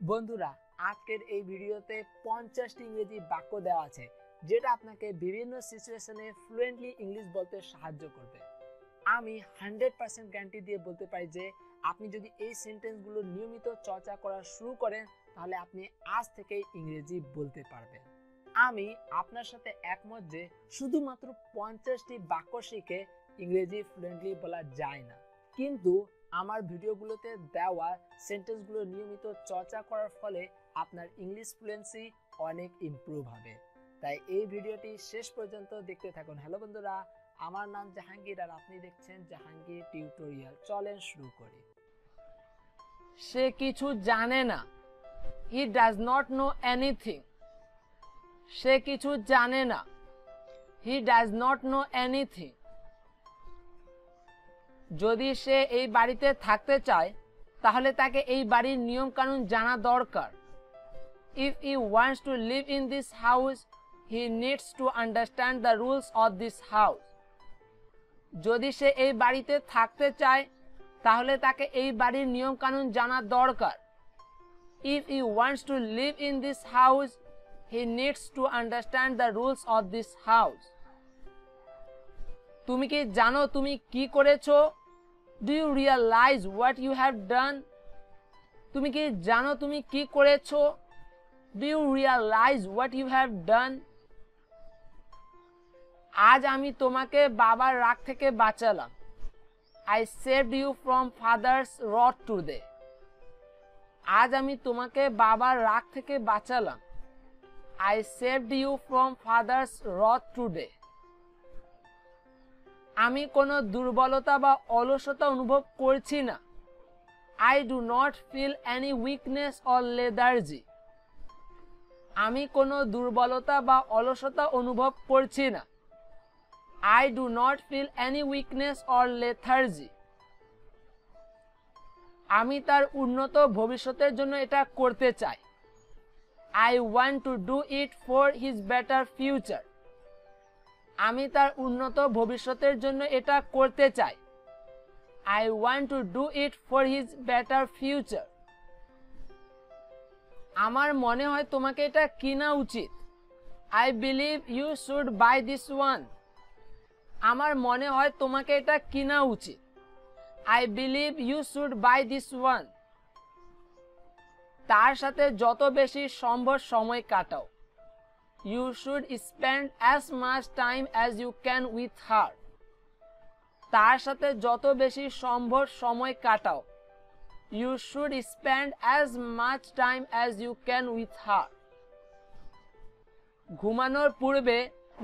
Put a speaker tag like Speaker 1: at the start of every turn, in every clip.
Speaker 1: বন্ধুরা, আজকের এই ভিডিওতে 50টি ইংরেজি বাক্য দেওয়া আছে যেটা আপনাকে বিভিন্ন সিচুয়েশনে ফ্লুয়েন্টলি ইংলিশ বলতে সাহায্য করবে। আমি 100% গ্যারান্টি দিয়ে বলতে পারি যে আপনি যদি এই সেন্টেন্সগুলো নিয়মিত চর্চা করা শুরু করেন তাহলে আপনি আজ থেকেই ইংরেজি বলতে পারবেন। আমি আপনার সাথে একমত যে শুধুমাত্র 50টি বাক্য শিখে ইংরেজি ফ্লুয়েন্টলি বলা যায় না, কিন্তু আমার ভিডিওগুলোতে দেওয়া সেন্টেন্সগুলো নিয়মিত চর্চা করার ফলে আপনার ইংলিশ ফ্লুয়েন্সি অনেক ইমপ্রুভ হবে। তাই এই ভিডিওটি শেষ পর্যন্ত দেখতে থাকুন। হ্যালো বন্ধুরা, আমার নাম জাহাঙ্গীর আর আপনি দেখছেন জাহাঙ্গীর টিউটোরিয়াল। চলেন শুরু করি। সে কিছু জানে না। He does not know anything. সে কিছু জানে না। He does not know anything. যদি সে এই বাড়িতে থাকতে চায় তাহলে তাকে এই বাড়ির নিয়ম কানুন জানা দরকার। If he wants to live in this house, he needs to understand the rules of this house. যদি সে এই বাড়িতে থাকতে চায় তাহলে তাকে এই বাড়ির নিয়ম কানুন জানা দরকার। If he wants to live in this house, he needs to understand the rules of this house. তুমি কি জানো তুমি কি করেছো? Do you realize what you have done? তুমি কি জানো তুমি কি করেছো? Do you realize what you have done? আজ আমি তোমাকে বাবার রাগ থেকে বাঁচালাম। I saved you from father's wrath today. আজ আমি তোমাকে বাবার রাগ থেকে বাঁচালাম। I saved you from father's wrath today. আমি কোনো দুর্বলতা বা অলসতা অনুভব করছি না। I do not feel any weakness or lethargy. আমি কোনো দুর্বলতা বা অলসতা অনুভব করছি না। I do not feel any weakness or lethargy. আমি তার উন্নত ভবিষ্যতের জন্য এটা করতে চাই। I want to do it for his better future. আমি তার উন্নত ভবিষ্যতের জন্য এটা করতে চাই। I want to do it for his better future. আমার মনে হয় তোমাকে এটা কেনা উচিত। I believe you should buy this one. আমার মনে হয় তোমাকে এটা কেনা উচিত। I believe you should buy this one. তার সাথে যত বেশি সম্ভব সময় কাটাও। You should spend as much time as you can with her. তার সাথে যত বেশি সম্ভব সময় কাটাও। You should spend as much time as you can with her. ঘুমানোর পূর্বে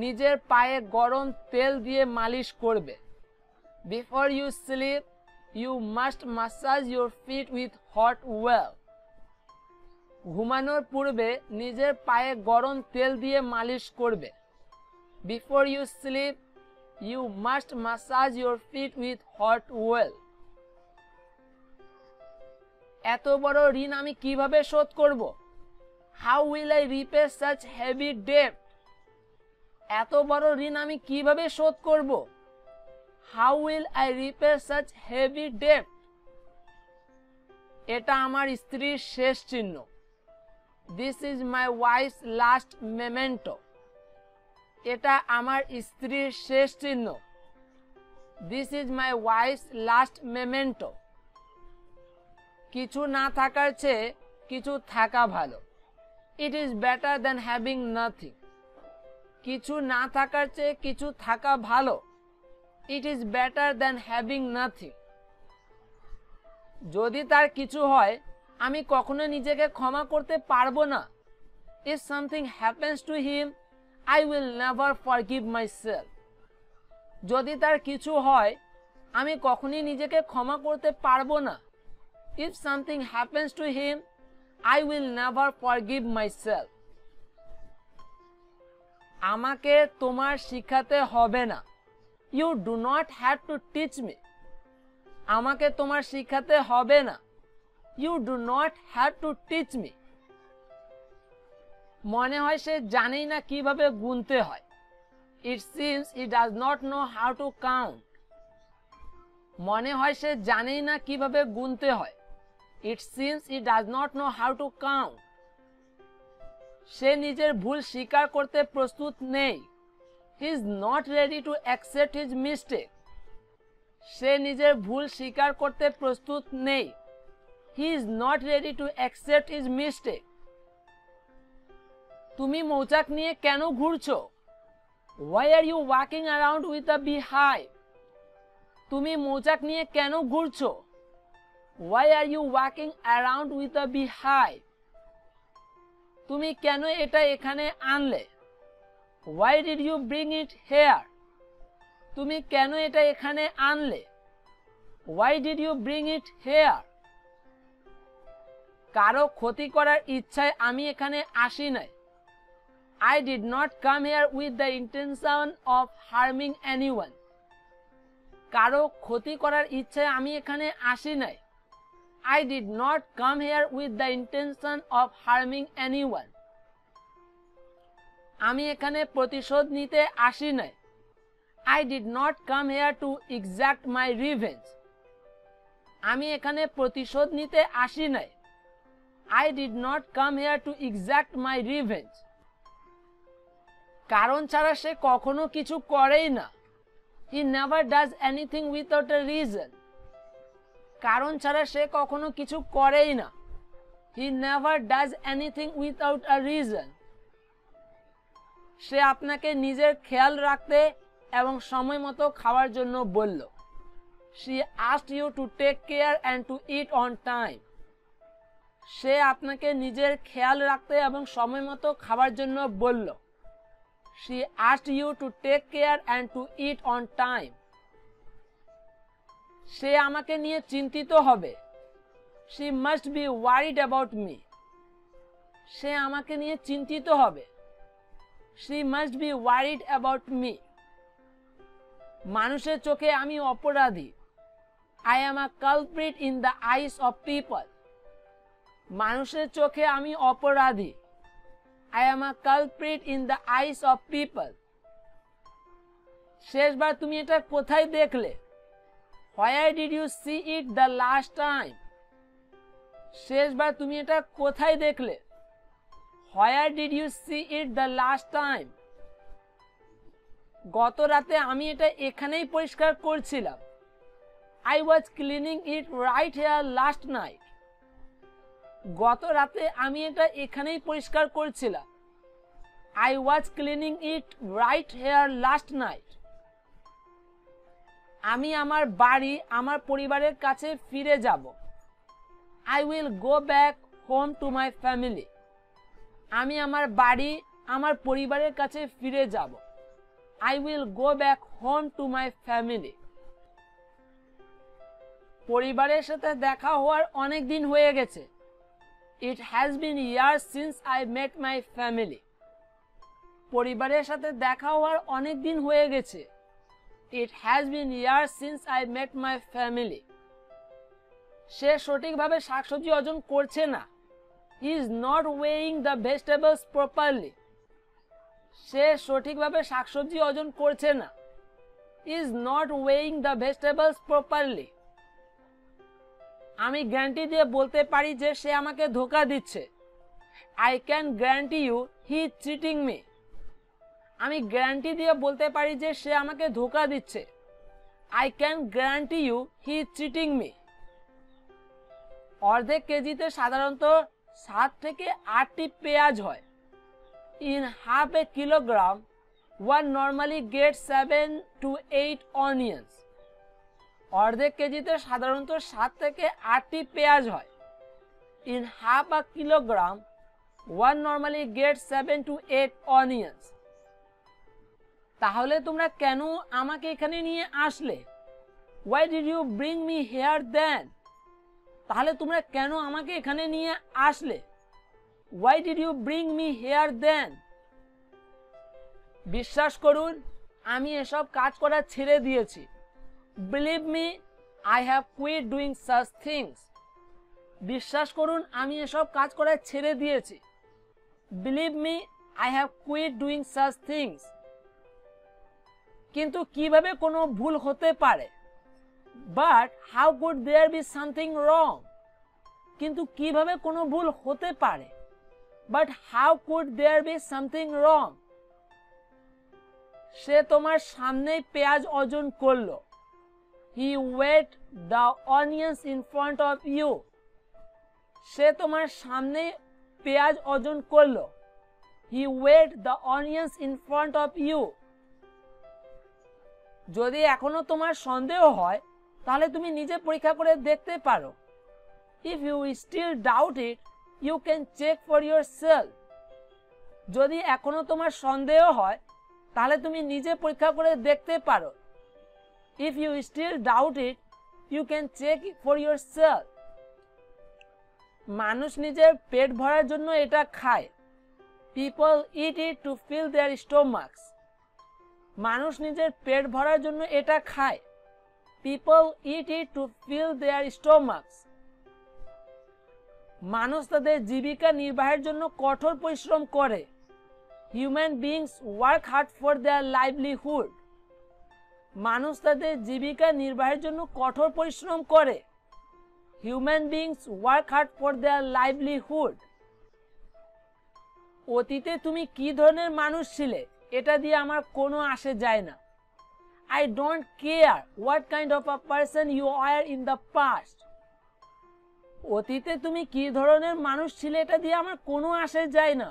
Speaker 1: নিজের পায়ে গরম তেল দিয়ে মালিশ করবে। Before you sleep, you must massage your feet with hot oil. ঘুমানোর পূর্বে নিজের পায়ে গরম তেল দিয়ে মালিশ করবে। Before you sleep, you must massage your feet with hot oil. এত বড় ঋণ আমি কিভাবে শোধ করব? How will I repay such heavy debt? এত বড় ঋণ আমি কিভাবে শোধ করব? How will I repay such heavy debt? এটা আমার স্ত্রীর শেষ চিহ্ন। This is my wife's last memento. এটা আমার স্ত্রীর শেষ চিহ্ন। This is my wife's last memento. কিছু না থাকার চেয়ে কিছু থাকা ভালো। It is better than having nothing. কিছু না থাকার চেয়ে কিছু থাকা ভালো। It is better than having nothing. যদি তার কিছু হয় আমি কখনো নিজেকে ক্ষমা করতে পারবো না। If something happens to him, I will never forgive myself. যদি তার কিছু হয় আমি কখনোই নিজেকে ক্ষমা করতে পারবো না। If something happens to him, I will never forgive myself. আমাকে তোমার শিখাতে হবে না। You do not have to teach me. আমাকে তোমার শিখাতে হবে না। You do not have to teach me. মনে হয় সে জানেই না কিভাবে গুনতে হয়। It seems he does not know how to count. মনে হয় সে জানেই না কিভাবে গুনতে হয়। It seems he does not know how to count. সে নিজের ভুল স্বীকার করতে প্রস্তুত নেই. He is not ready to accept his mistake. সে নিজের ভুল স্বীকার করতে প্রস্তুত নেই. He is not ready to accept his mistake. তুমি মৌচাক নিয়ে কেন ঘুরছো? Why are you walking around with a beehive? তুমি মৌচাক নিয়ে কেন ঘুরছো? Why are you walking around with a beehive? তুমি কেন এটা এখানে আনলে? Why did you bring it here? তুমি কেন এটা এখানে আনলে? Why did you bring it here? কারো ক্ষতি করার ইচ্ছায় আমি এখানে আসি নাই. I did not come here with the intention of harming anyone. কারো ক্ষতি করার ইচ্ছায় আমি এখানে আসি নাই. I did not come here with the intention of harming anyone. আমি এখানে প্রতিশোধ নিতে আসি নাই. I did not come here to exact my revenge. আমি এখানে প্রতিশোধ নিতে আসি নাই. I did not come here to exact my revenge. কারণ ছাড়া সে কখনো কিছু করেই না. He never does anything without a reason. কারণ ছাড়া সে কখনো কিছু করেই না. He never does anything without a reason. সে আপনাকে নিজের খেয়াল রাখতে এবং সময় মতো খাওয়ার জন্য বলল. She asked you to take care and to eat on time. সে আপনাকে নিজের খেয়াল রাখতে এবং সময় মতো খাওয়ার জন্য বলল. She asked you to take care and to eat on time. সে আমাকে নিয়ে চিন্তিত হবে. She must be worried about me. সে আমাকে নিয়ে চিন্তিত হবে. She must be worried about me. মানুষের চোখে আমি অপরাধী. I am a culprit in the eyes of people. মানুষের চোখে আমি অপরাধী. I am a culprit in the eyes of people. শেষবার তুমি এটা কোথায় দেখলে? Where did you see it the last time? শেষবার তুমি এটা কোথায় দেখলে? Where did you see it the last time? গত রাতে আমি এটা এখানেই পরিষ্কার করছিলাম. I was cleaning it right here last night. গত রাতে আমি এটা এখানেই পরিষ্কার করছিলাম. I was cleaning it right here last night. আমি আমার বাড়ি আমার পরিবারের কাছে ফিরে যাব. I will go back home to my family. আমি আমার বাড়ি আমার পরিবারের কাছে ফিরে যাব. I will go back home to my family. পরিবারের সাথে দেখা হওয়ার অনেক দিন হয়ে গেছে. It has been years since I met my family. পরিবারের সাথে দেখা হওয়ার অনেক দিন হয়ে গেছে. It has been years since I met my family. সে সঠিকভাবে শাকসবজি ওজন করছে না. He is not weighing the vegetables properly. সে সঠিকভাবে শাকসবজি ওজন করছে না. He is not weighing the vegetables properly. আমি গ্যারান্টি দিয়ে বলতে পারি যে সে আমাকে ধোঁকা দিচ্ছে. I can guarantee you he is cheating me. আমি গ্যারান্টি দিয়ে বলতে পারি যে সে আমাকে ধোঁকা দিচ্ছে. I can guarantee you he is cheating me. অর্ধেক কেজিতে সাধারণত 7 থেকে 8টি পেঁয়াজ হয়. In half a kilogram, one normally gets 7 to 8 onions. অর্ধেক কেজিতে সাধারণত 7 থেকে 8টি পেঁয়াজ হয়. In half a kilogram, one normally gets 7 to 8 onions. তাহলে তোমরা কেন আমাকে এখানে নিয়ে আসলে? Why did you bring me here then? তাহলে তোমরা কেন আমাকে এখানে নিয়ে আসলে? Why did you bring me here then? বিশ্বাস করুন, আমি এসব কাজ করা ছেড়ে দিয়েছি. Believe me, I have quit doing such things. বিশ্বাস করুন, আমি এসব কাজ করা ছেড়ে দিয়েছি. Believe me, I have quit doing such things. কিন্তু কিভাবে কোনো ভুল হতে পারে? But how could there be something wrong? কিন্তু কিভাবে কোনো ভুল হতে পারে? But how could there be something wrong? সে তোমার সামনেই পেঁয়াজ ওজন করলো। He weighed the onions in front of you. সে তোমার সামনেই পেঁয়াজ ওজন করলো। He weighed the onions in front of you. যদি এখনো তোমার সন্দেহ হয় তাহলে তুমি নিজে পরীক্ষা করে দেখতে পারো। If you still doubt it you can check for yourself. যদি এখনো তোমার সন্দেহ হয় তাহলে তুমি নিজে পরীক্ষা করে দেখতে পারো। If you still doubt it you can check for yourself. মানুষ নিজের পেট ভরার জন্য এটা খায়। People eat it to fill their stomachs. মানুষ নিজের পেট ভরার জন্য এটা খায়। People eat it to fill their stomachs. মানুষ তাদের জীবিকা নির্বাহের জন্য কঠোর পরিশ্রম করে। Human beings work hard for their livelihood. মানুষ তাদের জীবিকা নির্বাহের জন্য কঠোর পরিশ্রম করে। Human beings work hard for their livelihood. অতীতে তুমি কি ধরনের মানুষ ছিলে এটা দিয়ে আমার কোনো আসে যায় না। I don't care what kind of a person you are in the past. অতীতে তুমি কি ধরনের মানুষ ছিলে এটা দিয়ে আমার কোনো আসে যায় না।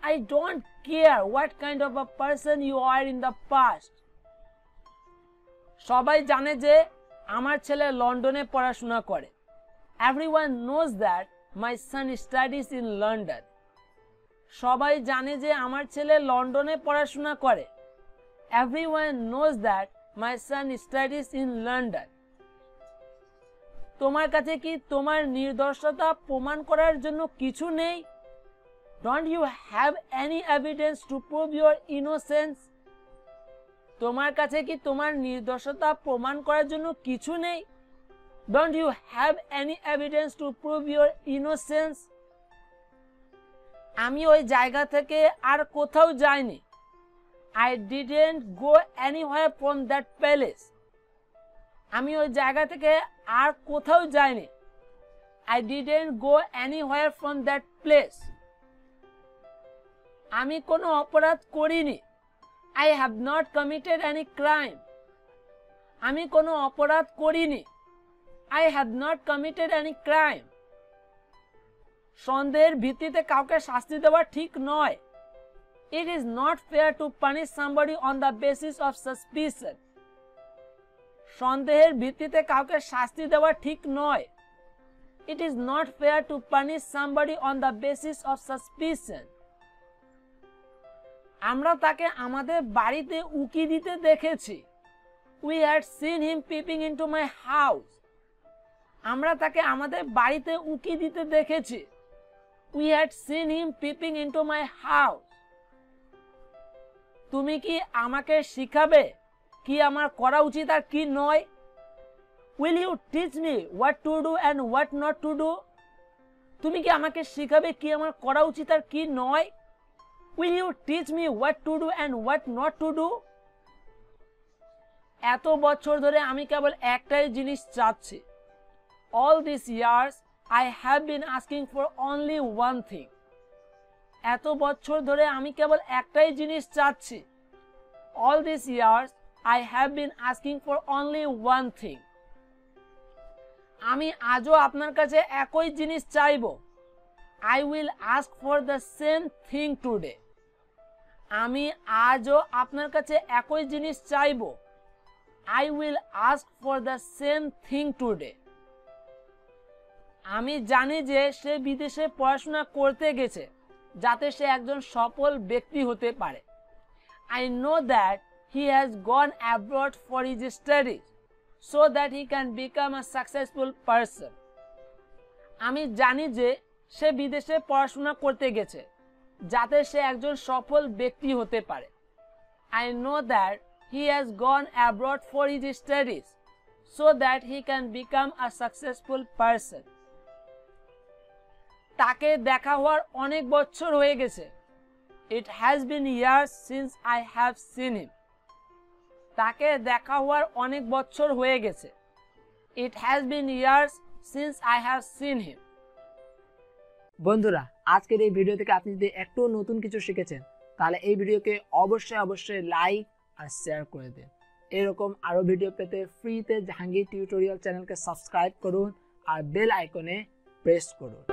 Speaker 1: I don't care what kind of a person you are in the past. সবাই জানে যে আমার ছেলে লন্ডনে পড়াশোনা করে। Everyone knows that my son studies in London. সবাই জানে যে আমার ছেলে লন্ডনে পড়াশোনা করে। Everyone knows that my son studies in London. তোমার কাছে কি তোমার নির্দোষতা প্রমাণ করার জন্য কিছু নেই? Don't you have any evidence to prove your innocence? তোমার কাছে কি তোমার নির্দোষতা প্রমাণ করার জন্য কিছু নেই? Don't you have any evidence to prove your innocence? আমি ওই জায়গা থেকে আর কোথাও যাইনি। I didn't go anywhere from that palace. আমি ওই জায়গা থেকে আর কোথাও যাইনি। I didn't go anywhere from that place. আমি কোনো অপরাধ করিনি। I have not committed any crime. আমি কোনো অপরাধ করিনি। I have not committed any crime. সন্দেহের ভিত্তিতে কাউকে শাস্তি দেওয়া ঠিক নয়। It is not fair to punish somebody on the basis of suspicion. সন্দেহের ভিত্তিতে কাউকে শাস্তি দেওয়া ঠিক নয়। It is not fair to punish somebody on the basis of suspicion. আমরা তাকে আমাদের বাড়িতে উকি দিতে দেখেছি। We had seen him peeping into my house. আমরা তাকে আমাদের বাড়িতে উকি দিতে দেখেছি। We had seen him peeping into my house. তুমি কি আমাকে শিখাবে কি আমার করা উচিত আর কি নয়? Will you teach me what to do and what not to do? তুমি কি আমাকে শিখাবে কি আমার করা উচিত আর কি নয়? Will you teach me what to do and what not to do? এত বছর ধরে আমি কেবল একটাই জিনিস চাচ্ছি। All these years I have been asking for only one thing. এত বছর ধরে আমি কেবল একটাই জিনিস চাচ্ছি। All these years I have been asking for only one thing. আমি আজও আপনার কাছে একই জিনিস চাইবো। I will ask for the same thing today. আমি আজও আপনার কাছে একই জিনিস চাইবো। I will ask for the same thing today. আমি জানি যে সে বিদেশে পড়াশোনা করতে গেছে যাতে সে একজন সফল ব্যক্তি হতে পারে। I know that he has gone abroad for his studies so that he can become a successful person. আমি জানি যে সে বিদেশে পড়াশোনা করতে গেছে যাতে সে একজন সফল ব্যক্তি হতে পারে। I know that he has gone abroad for his studies so that he can become a successful person. তাকে দেখা হওয়ার অনেক বছর হয়ে গেছে। It has been years since I have seen him. তাকে দেখা হওয়ার অনেক বছর হয়ে গেছে। It has been years since I have seen him. বন্ধুরা, আজকের এই ভিডিও থেকে আপনি যদি একটু নতুন কিছু শিখেছেন তাহলে এই ভিডিওকে অবশ্যই লাইক আর শেয়ার করে দিন। এরকম আরো ভিডিও পেতে ফ্রিতে জাহাঙ্গীর টিউটোরিয়াল চ্যানেলকে সাবস্ক্রাইব করুন আর বেল আইকনে প্রেস করুন।